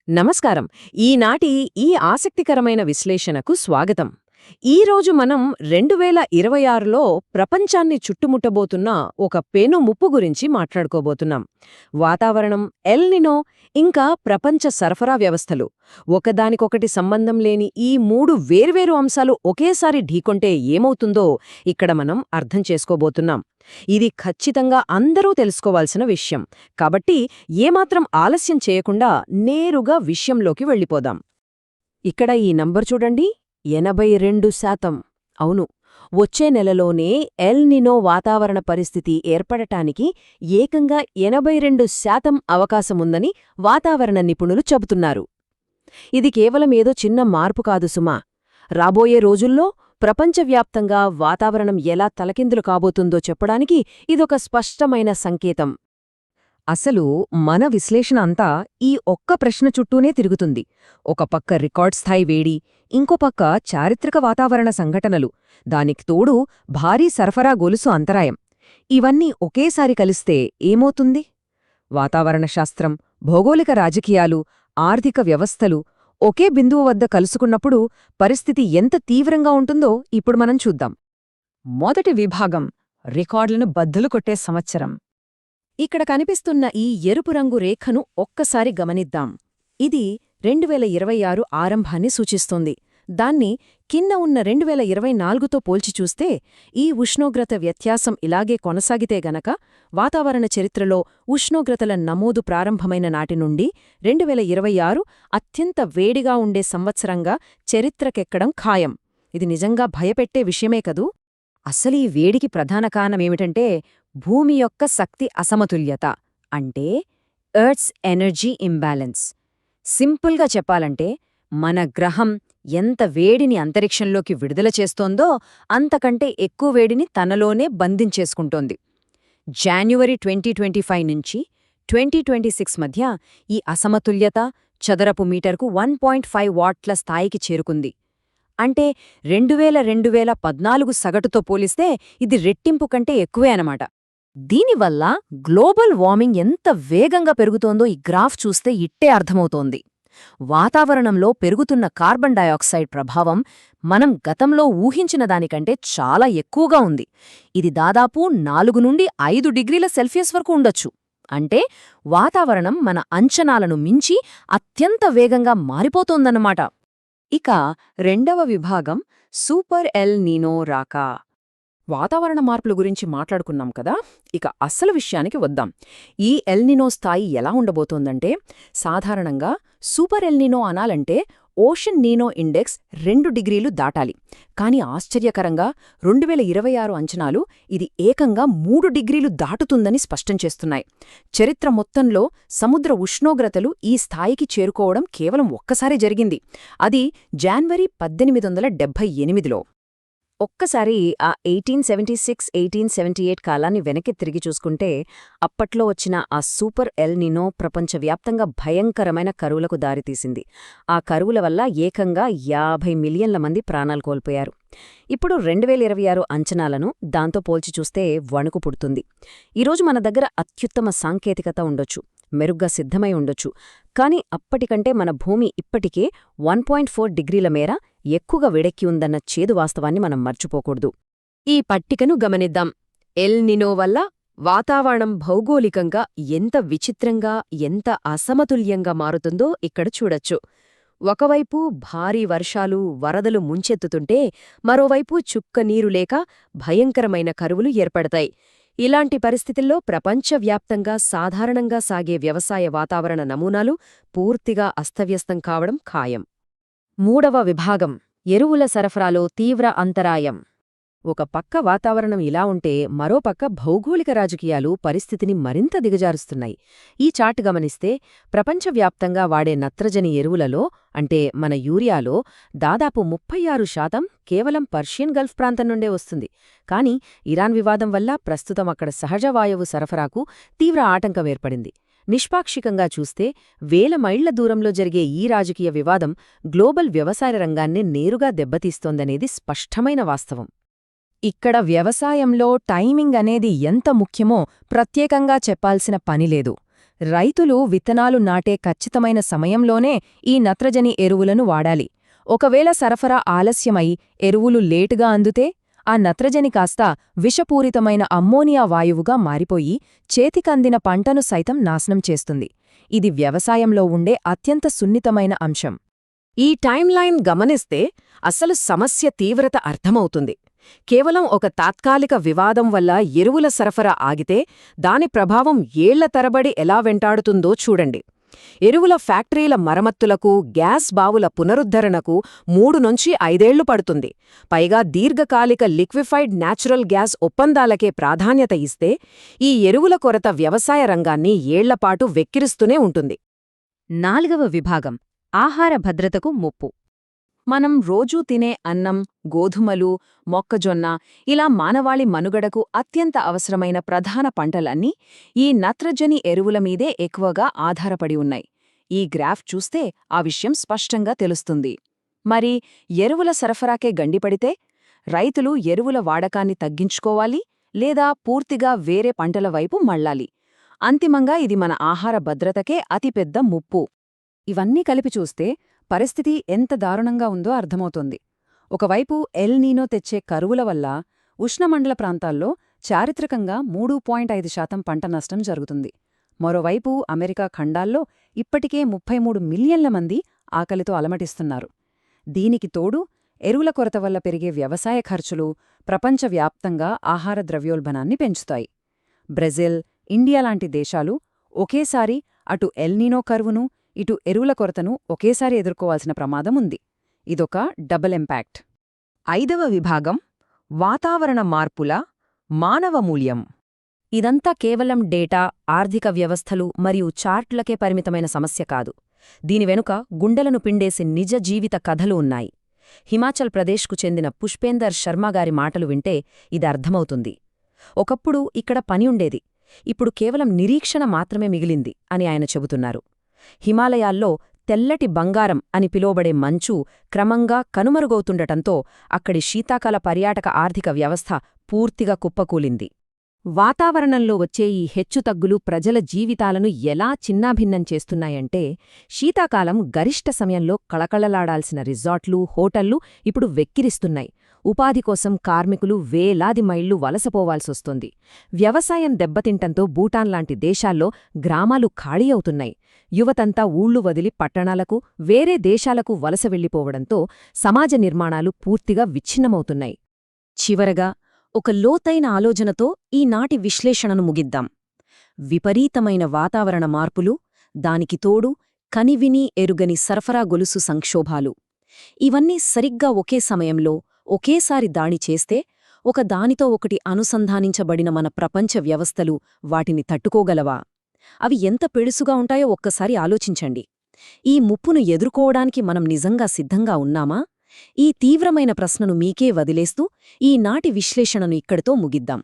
నమస్కారం. ఈనాటి ఈ ఆసక్తికరమైన విశ్లేషణకు స్వాగతం. ఈరోజు మనం 2026లో ప్రపంచాన్ని చుట్టుముట్టబోతున్న ఒక పెను ముప్పు గురించి మాట్లాడుకోబోతున్నాం. వాతావరణం, ఎల్ నినో, ఇంకా ప్రపంచ సరఫరా వ్యవస్థలు. ఒకదానికొకటి సంబంధం లేని ఈ మూడు వేర్వేరు అంశాలు ఒకేసారి ఢీకొంటే ఏమవుతుందో ఇక్కడ మనం అర్థం చేసుకోబోతున్నాం. ఇది ఖచ్చితంగా అందరూ తెలుసుకోవాల్సిన విషయం. కాబట్టి ఏమాత్రం ఆలస్యం చేయకుండా నేరుగా విషయంలోకి వెళ్ళిపోదాం. ఇక్కడ ఈ నంబర్ చూడండి, 82%. అవును, వచ్చే నెలలోనే ఎల్ నినో వాతావరణ పరిస్థితి ఏర్పడటానికి ఏకంగా 82% అవకాశముందని వాతావరణ నిపుణులు చెబుతున్నారు. ఇది కేవలం ఏదో చిన్న మార్పు కాదు సుమా. రాబోయే రోజుల్లో ప్రపంచవ్యాప్తంగా వాతావరణం ఎలా తలకిందులు కాబోతుందో చెప్పడానికి ఇదొక స్పష్టమైన సంకేతం. అసలు మన విశ్లేషణ అంతా ఈ ఒక్క ప్రశ్న చుట్టూనే తిరుగుతుంది. ఒక పక్క రికార్డ్ స్థాయి వేడి, ఇంకో పక్క చారిత్రక వాతావరణ సంఘటనలు, దానికి తోడు భారీ సరఫరా గొలుసు అంతరాయం. ఇవన్నీ ఒకేసారి కలిస్తే ఏమవుతుంది? వాతావరణ శాస్త్రం, భౌగోళిక రాజకీయాలు, ఆర్థిక వ్యవస్థలు ఒకే బిందువు వద్ద కలుసుకున్నప్పుడు పరిస్థితి ఎంత తీవ్రంగా ఉంటుందో ఇప్పుడు మనం చూద్దాం. మొదటి విభాగం, రికార్డులను బద్దలు కొట్టే సంవత్సరం. ఇక్కడ కనిపిస్తున్న ఈ ఎరుపు రంగు రేఖను ఒక్కసారి గమనిద్దాం. ఇది 2026 ఆరంభాన్ని సూచిస్తోంది. దాన్ని కింద ఉన్న 2024తో పోల్చి చూస్తే ఈ ఉష్ణోగ్రత వ్యత్యాసం ఇలాగే కొనసాగితే గనక వాతావరణ చరిత్రలో ఉష్ణోగ్రతల నమోదు ప్రారంభమైన నాటి నుండి 2026 అత్యంత వేడిగా ఉండే సంవత్సరంగా చరిత్రకెక్కడం ఖాయం. ఇది నిజంగా భయపెట్టే విషయమే కదూ. అసలు ఈ వేడికి ప్రధాన కారణమేమిటంటే భూమి యొక్క శక్తి అసమతుల్యత, అంటే ఎర్త్స్ ఎనర్జీ ఇంబ్యాలెన్స్. సింపుల్గా చెప్పాలంటే మన గ్రహం ఎంత వేడిని అంతరిక్షంలోకి విడుదల చేస్తోందో అంతకంటే ఎక్కువ వేడిని తనలోనే బంధించేసుకుంటోంది. జాన్యువరి 2025 నుంచి 2026 మధ్య ఈ అసమతుల్యత చదరపు మీటర్కు 1.5 వాట్ల స్థాయికి చేరుకుంది. అంటే 2014 సగటుతో పోలిస్తే ఇది రెట్టింపు కంటే ఎక్కువే అనమాట. దీనివల్ల గ్లోబల్ వార్మింగ్ ఎంత వేగంగా పెరుగుతోందో ఈ గ్రాఫ్ చూస్తే ఇట్టే అర్థమవుతోంది. వాతావరణంలో పెరుగుతున్న కార్బన్ డయాక్సైడ్ ప్రభావం మనం గతంలో ఊహించిన దానికంటే చాలా ఎక్కువగా ఉంది. ఇది దాదాపు 4 నుండి 5 డిగ్రీల సెల్సియస్ వరకు ఉండొచ్చు. అంటే వాతావరణం మన అంచనాలను మించి అత్యంత వేగంగా మారిపోతోందన్నమాట. ఇక రెండవ విభాగం, సూపర్ ఎల్ నీనో రాక. వాతావరణ మార్పుల గురించి మాట్లాడుకున్నాం కదా, ఇక అసలు విషయానికి వద్దాం. ఈ ఎల్ నినో స్థాయి ఎలా ఉండబోతోందంటే, సాధారణంగా super El Nino అనాలంటే ocean నీనో index 2 డిగ్రీలు దాటాలి. కాని ఆశ్చర్యకరంగా 2026 అంచనాలు ఇది ఏకంగా 3 డిగ్రీలు దాటుతుందని స్పష్టం చేస్తున్నాయి. చరిత్ర మొత్తంలో సముద్ర ఉష్ణోగ్రతలు ఈ స్థాయికి చేరుకోవడం కేవలం ఒక్కసారి జరిగింది. అది జనవరి 1878లో. ఒక్కసారి ఆ 1876-1878 కాలాన్ని వెనక్కి తిరిగి చూసుకుంటే అప్పట్లో వచ్చిన ఆ సూపర్ ఎల్ నినో ప్రపంచవ్యాప్తంగా భయంకరమైన కరువులకు దారితీసింది. ఆ కరువుల వల్ల ఏకంగా 50 మిలియన్ల మంది ప్రాణాలు కోల్పోయారు. ఇప్పుడు 2026 అంచనాలను దాంతో పోల్చి చూస్తే వణుకు పుడుతుంది. ఈరోజు మన దగ్గర అత్యుత్తమ సాంకేతికత ఉండొచ్చు, మెరుగ్గా సిద్ధమై ఉండొచ్చు. కాని అప్పటికంటే మన భూమి ఇప్పటికే 1.4 డిగ్రీల మేర ఎక్కువగా వేడెక్కి ఉందన్న చేదు వాస్తవాన్ని మనం మర్చిపోకూడదు. ఈ పట్టికను గమనిద్దాం. ఎల్ నినో వల్ల వాతావరణం భౌగోళికంగా ఎంత విచిత్రంగా, ఎంత అసమతుల్యంగా మారుతుందో ఇక్కడ చూడొచ్చు. ఒకవైపు భారీ వర్షాలు, వరదలు ముంచెత్తుతుంటే మరోవైపు చుక్క నీరు లేక భయంకరమైన కరువులు ఏర్పడతాయి. ఇలాంటి పరిస్థితుల్లో ప్రపంచవ్యాప్తంగా సాధారణంగా సాగే వ్యవసాయ వాతావరణ నమూనాలు పూర్తిగా అస్తవ్యస్తం కావడం ఖాయం. మూడవ విభాగం, ఎరువుల సరఫరాలో తీవ్ర అంతరాయం. ఒక పక్క వాతావరణం ఇలా ఉంటే మరోపక్క భౌగోళిక రాజకీయాలు పరిస్థితిని మరింత దిగజారుస్తున్నాయి. ఈ చార్ట్ గమనిస్తే ప్రపంచవ్యాప్తంగా వాడే నత్రజని ఎరువులలో, అంటే మన యూరియాలో దాదాపు 36% కేవలం పర్షియన్ గల్ఫ్ ప్రాంతం నుండే వస్తుంది. కాని ఇరాన్ వివాదం వల్ల ప్రస్తుతం అక్కడ సహజ వాయువు సరఫరాకు తీవ్ర ఆటంకం ఏర్పడింది. నిష్పాక్షికంగా చూస్తే వేల మైళ్ల దూరంలో జరిగే ఈ రాజకీయ వివాదం గ్లోబల్ వ్యవసాయ రంగాన్ని నేరుగా దెబ్బతీస్తోందనేది స్పష్టమైన వాస్తవం. ఇక్కడ వ్యవసాయంలో టైమింగ్ అనేది ఎంత ముఖ్యమో ప్రత్యేకంగా చెప్పాల్సిన పనిలేదు. రైతులు విత్తనాలు నాటే ఖచ్చితమైన సమయంలోనే ఈ నత్రజని ఎరువులను వాడాలి. ఒకవేళ సరఫరా ఆలస్యమై ఎరువులు లేటుగా అందుతే ఆ నత్రజని కాస్త విషపూరితమైన అమ్మోనియా వాయువుగా మారిపోయి చేతికందిన పంటను సైతం నాశనం చేస్తుంది. ఇది వ్యవసాయంలో ఉండే అత్యంత సున్నితమైన అంశం. ఈ టైంలైన్ గమనిస్తే అసలు సమస్య తీవ్రత అర్థమవుతుంది. కేవలం ఒక తాత్కాలిక వివాదం వల్ల ఎరువుల సరఫరా ఆగితే దాని ప్రభావం ఏళ్ల తరబడి ఎలా వెంటాడుతుందో చూడండి. ఎరువుల ఫ్యాక్టరీల మరమ్మతులకు, గ్యాస్ బావుల పునరుద్ధరణకు 3 నుంచి 5 ఏళ్లు పడుతుంది. పైగా దీర్ఘకాలిక లిక్విఫైడ్ న్యాచురల్ గ్యాస్ ఒప్పందాలకే ప్రాధాన్యత ఇస్తే ఈ ఎరువుల కొరత వ్యవసాయ రంగాన్ని ఏళ్లపాటు వెక్కిరిస్తూనే ఉంటుంది. 4వ విభాగం ఆహార భద్రతకు ముప్పు. మనం రోజూ తినే అన్నం, గోధుమలు, మొక్కజొన్న ఇలా మానవాళి మనుగడకు అత్యంత అవసరమైన ప్రధాన పంటలన్నీ ఈ నత్రజని ఎరువుల మీదే ఎక్కువగా ఆధారపడి ఉన్నాయి. ఈ గ్రాఫ్ చూస్తే ఆ విషయం స్పష్టంగా తెలుస్తుంది. మరి ఎరువుల సరఫరాకే గండిపడితే రైతులు ఎరువుల వాడకాన్ని తగ్గించుకోవాలి లేదా పూర్తిగా వేరే పంటల వైపు మళ్లాలి. అంతిమంగా ఇది మన ఆహార భద్రతకే అతిపెద్ద ముప్పు. ఇవన్నీ కలిపి చూస్తే పరిస్థితి ఎంత దారుణంగా ఉందో అర్థమవుతోంది. ఒకవైపు ఎల్ నీనో తెచ్చే కరువుల వల్ల ఉష్ణమండల ప్రాంతాల్లో చారిత్రకంగా 3.5% పంట నష్టం జరుగుతుంది. మరోవైపు అమెరికా ఖండాల్లో ఇప్పటికే 33 మిలియన్ల మంది ఆకలితో అలమటిస్తున్నారు. దీనికి తోడు ఎరువుల కొరత వల్ల పెరిగే వ్యవసాయ ఖర్చులు ప్రపంచవ్యాప్తంగా ఆహార ద్రవ్యోల్బణాన్ని పెంచుతాయి. బ్రెజిల్, ఇండియా లాంటి దేశాలు ఒకేసారి అటు ఎల్ నీనో కరువును, ఇటు ఎరువుల కొరతను ఒకేసారి ఎదుర్కోవాల్సిన ప్రమాదం ఉంది. ఇదొక డబుల్ ఇంపాక్ట్. 5వ విభాగం వాతావరణ మార్పుల మానవ మూల్యం. ఇదంతా కేవలం డేటా, ఆర్థిక వ్యవస్థలు మరియు చార్ట్లకే పరిమితమైన సమస్య కాదు. దీని వెనుక గుండెలను పిండేసి నిజ జీవిత కథలు ఉన్నాయి. హిమాచల్ ప్రదేశ్కు చెందిన పుష్పేందర్ శర్మగారి మాటలు వింటే ఇది అర్థమవుతుంది. ఒకప్పుడు ఇక్కడ పని ఉండేది, ఇప్పుడు కేవలం నిరీక్షణ మాత్రమే మిగిలింది అని ఆయన చెబుతున్నారు. హిమాలయాల్లో తెల్లటి బంగారం అని పిలువబడే మంచు క్రమంగా కనుమరుగవుతుండటంతో అక్కడి శీతాకాల పర్యాటక ఆర్థిక వ్యవస్థ పూర్తిగా కుప్పకూలింది. వాతావరణంలో వచ్చే ఈ హెచ్చుతగ్గులు ప్రజల జీవితాలను ఎలా చిన్నాభిన్నం చేస్తున్నాయంటే, శీతాకాలం గరిష్ట సమయంలో కళకళలాడాల్సిన రిసార్ట్లు, హోటళ్లు ఇప్పుడు వెక్కిరిస్తున్నాయి. ఉపాధి కోసం కార్మికులు వేలాది మైళ్లు వలసపోవాల్సొస్తుంది. వ్యవసాయం దెబ్బతింటంతో భూటాన్ లాంటి దేశాల్లో గ్రామాలు ఖాళీ అవుతున్నాయి. యువతంతా ఊళ్లు వదిలి పట్టణాలకు, వేరే దేశాలకు వలస వెళ్లిపోవడంతో సమాజ నిర్మాణాలు పూర్తిగా విచ్ఛిన్నమవుతున్నాయి. చివరగా ఒక లోతైన ఆలోచనతో ఈనాటి విశ్లేషణను ముగిద్దాం. విపరీతమైన వాతావరణ మార్పులు, దానికి తోడు కనివిని ఎరుగని సరఫరా గొలుసు సంక్షోభాలు, ఇవన్నీ సరిగ్గా ఒకే సమయంలో ఒకేసారి దాడి చేస్తే ఒక దానితో ఒకటి అనుసంధానించబడిన మన ప్రపంచ వ్యవస్థలు వాటిని తట్టుకోగలవా? అవి ఎంత పెడుసుగా ఉంటాయో ఒక్కసారి ఆలోచించండి. ఈ ముప్పును ఎదుర్కోవడానికి మనం నిజంగా సిద్ధంగా ఉన్నామా? ఈ తీవ్రమైన ప్రశ్నను మీకే వదిలేస్తూ ఈనాటి విశ్లేషణను ఇక్కడితో ముగిద్దాం.